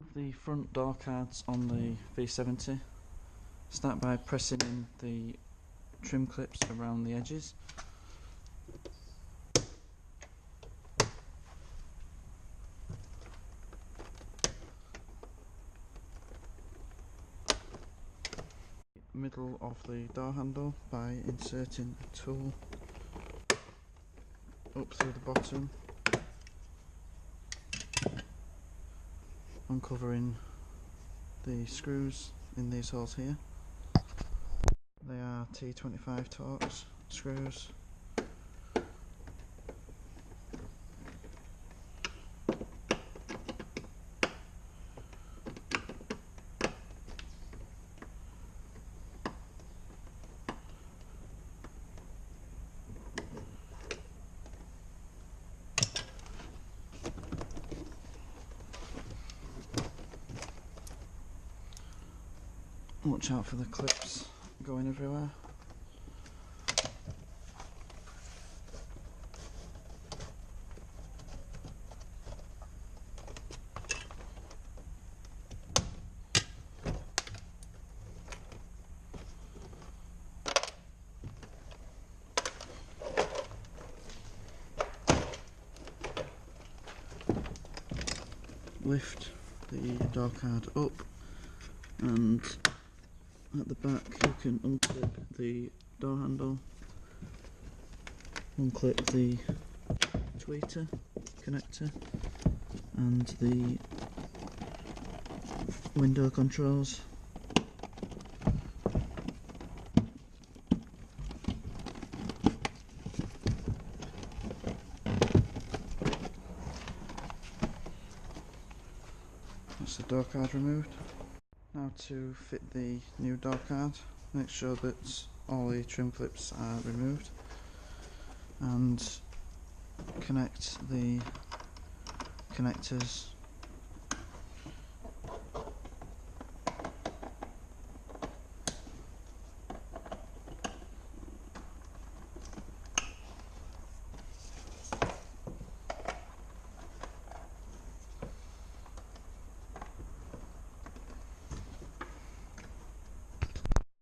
The front door cards on the V70. Start by pressing in the trim clips around the edges. Middle of the door handle by inserting a tool up through the bottom, uncovering the screws in these holes here. They are T25 Torx screws. Watch out for the clips going everywhere. Lift the door card up, and at the back you can unclip the door handle, unclip the tweeter connector and the window controls. That's the door card removed. Now to fit the new door card, make sure that all the trim clips are removed and connect the connectors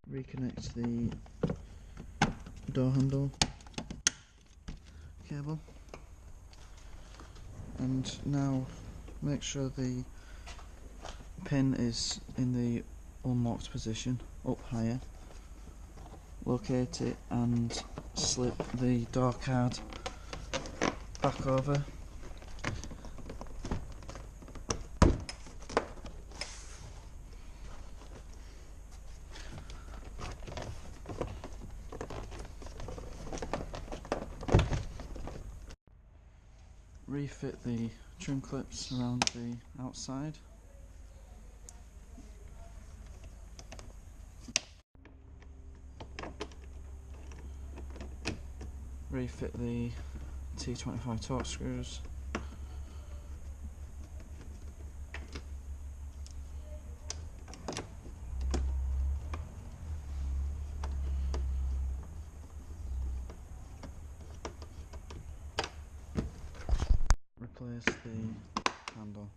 reconnect the door handle cable, and now make sure the pin is in the unlocked position, up higher. Locate it and slip the door card back over. Refit the trim clips around the outside. Refit the T25 Torx screws. Replace the handle.